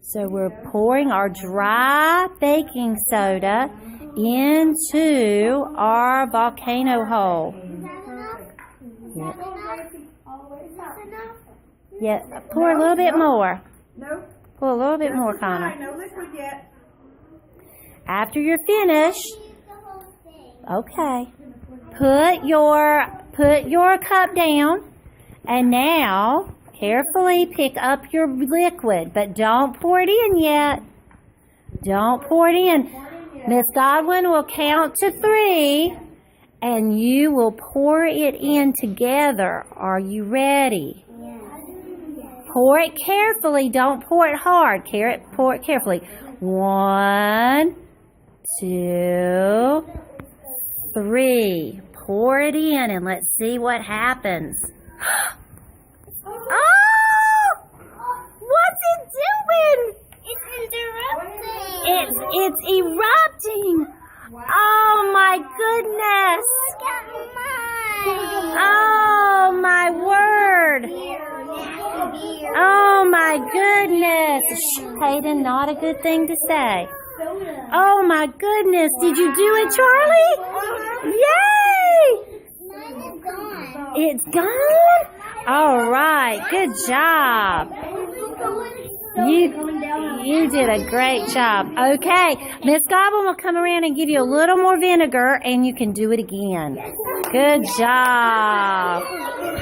So we're pouring our dry baking soda into our volcano hole. Yeah. Yeah, pour a little bit more. Pour a little bit more, Connor. No liquid yet. After you're finished, okay, put your cup down, and now carefully pick up your liquid, but don't pour it in yet. Don't pour it in. Miss Godwin will count to 3, and you will pour it in together. Are you ready? Pour it carefully. Don't pour it hard. Pour it carefully. 1, 2, 3. Pour it in and let's see what happens. Oh! What's it doing? It's erupting. It's erupting. Oh my goodness. Look at mine. Oh my word. Oh my goodness. Shh, Hayden, not a good thing to say. Oh my goodness. Did you do it, Charlie? Yay! Mine is gone. It's gone? All right. Good job. You did a great job. Okay. Miss Godwin will come around and give you a little more vinegar and you can do it again. Good job.